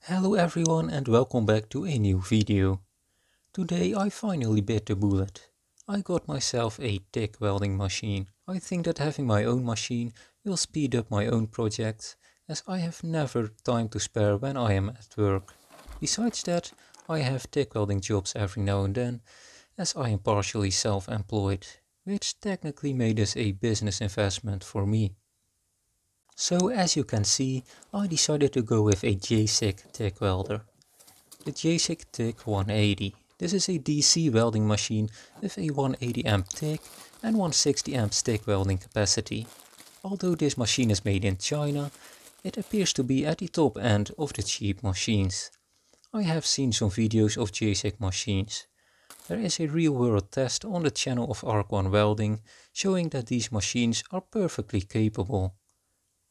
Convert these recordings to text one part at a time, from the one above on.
Hello everyone and welcome back to a new video. Today I finally bit the bullet. I got myself a TIG welding machine. I think that having my own machine will speed up my own projects, as I have never time to spare when I am at work. Besides that, I have TIG welding jobs every now and then, as I am partially self-employed, which technically made this a business investment for me. So as you can see, I decided to go with a Jasic TIG welder. The Jasic Tig180. This is a DC welding machine with a 180 amp TIG and 160 amp stick welding capacity. Although this machine is made in China, it appears to be at the top end of the cheap machines. I have seen some videos of Jasic machines. There is a real world test on the channel of Arc1 Welding showing that these machines are perfectly capable.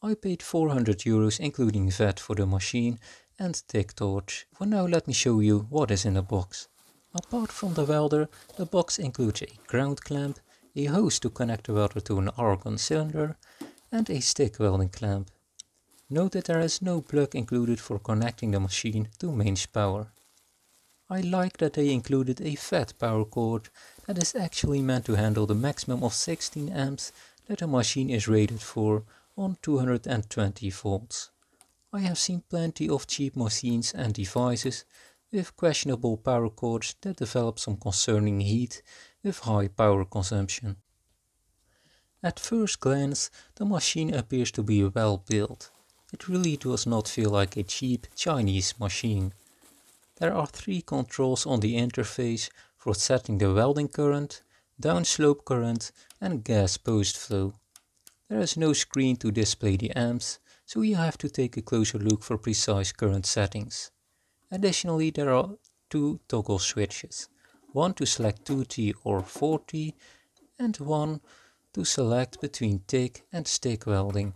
I paid €400 including VAT for the machine and TIG torch. For now let me show you what is in the box. Apart from the welder, the box includes a ground clamp, a hose to connect the welder to an argon cylinder and a stick welding clamp. Note that there is no plug included for connecting the machine to mains power. I like that they included a fat power cord that is actually meant to handle the maximum of 16 amps that the machine is rated for on 220 volts. I have seen plenty of cheap machines and devices with questionable power cords that develop some concerning heat with high power consumption. At first glance, the machine appears to be well built. It really does not feel like a cheap Chinese machine. There are 3 controls on the interface for setting the welding current, downslope current and gas post flow. There is no screen to display the amps, so you have to take a closer look for precise current settings. Additionally, there are 2 toggle switches, one to select 2T or 4T and one to select between TIG and stick welding.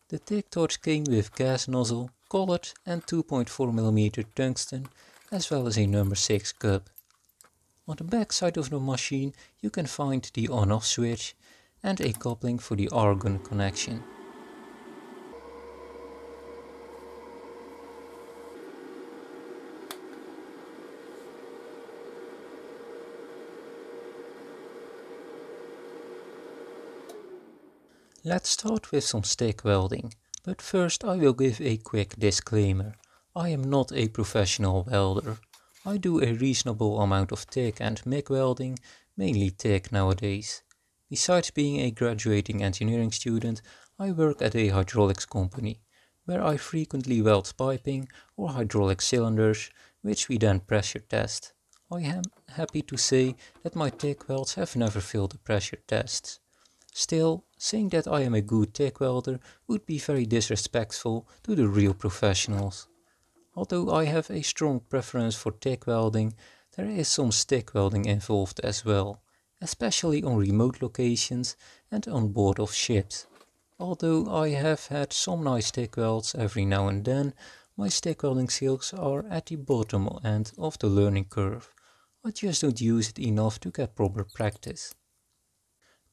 The TIG torch came with gas nozzle, collet and 2.4mm tungsten, as well as a number 6 cup. On the back side of the machine you can find the on-off switch and a coupling for the argon connection. Let's start with some stick welding, but first I will give a quick disclaimer. I am not a professional welder. I do a reasonable amount of TIG and MIG welding, mainly TIG nowadays. Besides being a graduating engineering student, I work at a hydraulics company, where I frequently weld piping or hydraulic cylinders, which we then pressure test. I am happy to say that my TIG welds have never failed the pressure tests. Still, saying that I am a good TIG welder would be very disrespectful to the real professionals. Although I have a strong preference for TIG welding, there is some stick welding involved as well, especially on remote locations and on board of ships. Although I have had some nice stick welds every now and then, my stick welding skills are at the bottom end of the learning curve. I just don't use it enough to get proper practice.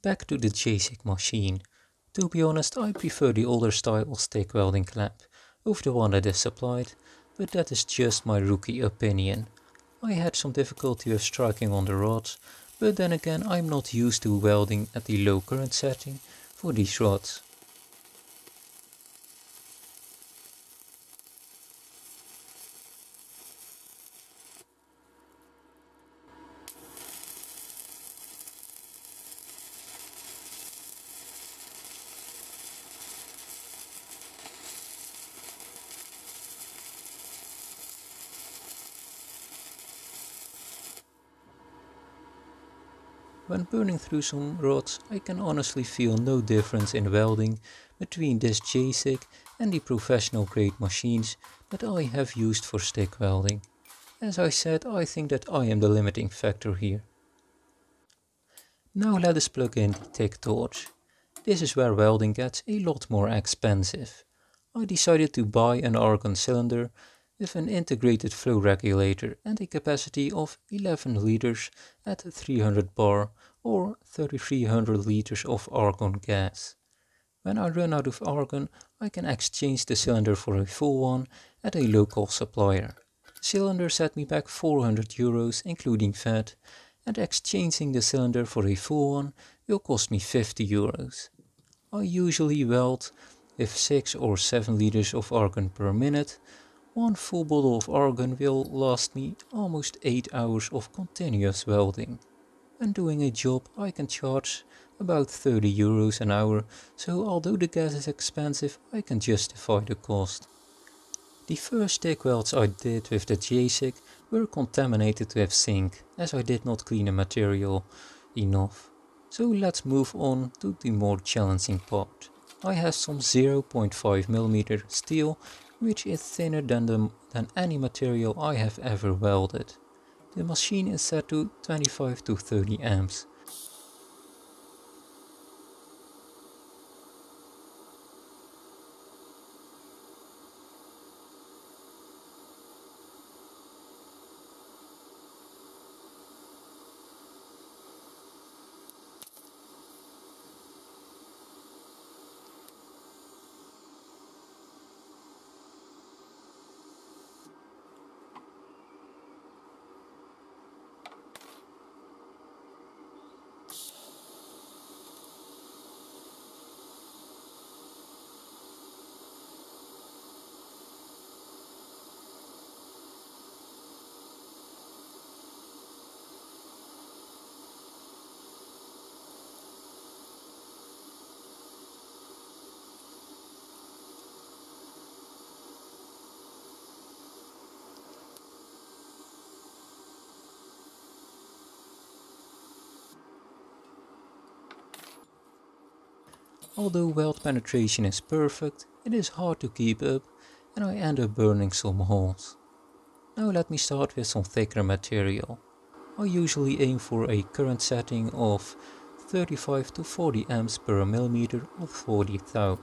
Back to the Jasic machine. To be honest, I prefer the older style stick welding clamp over the one that is supplied, but that is just my rookie opinion. I had some difficulty with striking on the rods, but then again I'm not used to welding at the low current setting for these rods. When burning through some rods, I can honestly feel no difference in welding between this Jasic and the professional grade machines that I have used for stick welding. As I said, I think that I am the limiting factor here. Now let us plug in the TIG torch. This is where welding gets a lot more expensive. I decided to buy an argon cylinder with an integrated flow regulator and a capacity of 11 liters at 300 bar or 3300 liters of argon gas. When I run out of argon, I can exchange the cylinder for a full one at a local supplier. The cylinder set me back €400 including VAT, and exchanging the cylinder for a full one will cost me €50. I usually weld with 6 or 7 liters of argon per minute. One full bottle of argon will last me almost 8 hours of continuous welding. When doing a job I can charge about €30 an hour, so although the gas is expensive I can justify the cost. The first TIG welds I did with the Jasic were contaminated with zinc, as I did not clean the material enough. So let's move on to the more challenging part. I have some 0.5mm steel, which is thinner than any material I have ever welded. The machine is set to 25 to 30 amps. Although weld penetration is perfect, it is hard to keep up and I end up burning some holes. Now let me start with some thicker material. I usually aim for a current setting of 35 to 40 amps per millimeter of 40 thou.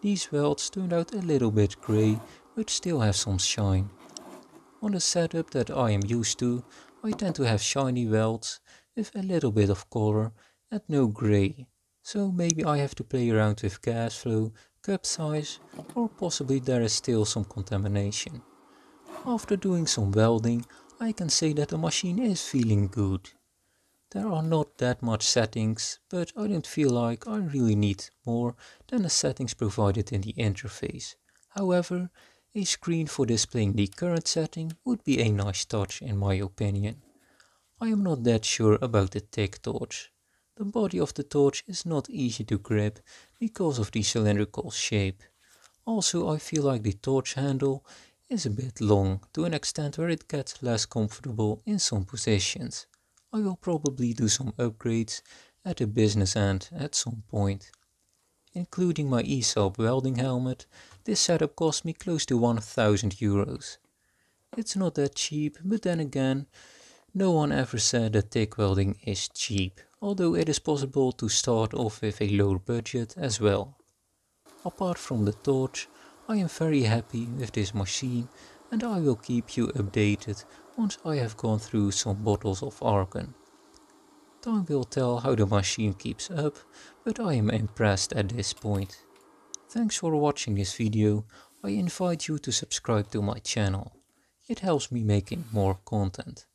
These welds turned out a little bit grey, but still have some shine. On the setup that I am used to, I tend to have shiny welds with a little bit of color and no grey. So maybe I have to play around with gas flow, cup size, or possibly there is still some contamination. After doing some welding, I can say that the machine is feeling good. There are not that much settings, but I don't feel like I really need more than the settings provided in the interface. However, a screen for displaying the current setting would be a nice touch in my opinion. I am not that sure about the TIG torch. The body of the torch is not easy to grip because of the cylindrical shape. Also, I feel like the torch handle is a bit long to an extent where it gets less comfortable in some positions. I will probably do some upgrades at the business end at some point. Including my ESAB welding helmet, this setup cost me close to €1,000. It's not that cheap, but then again, no one ever said that TIG welding is cheap, although it is possible to start off with a lower budget as well. Apart from the torch, I am very happy with this machine and I will keep you updated once I have gone through some bottles of argon. Time will tell how the machine keeps up, but I am impressed at this point. Thanks for watching this video. I invite you to subscribe to my channel. It helps me making more content.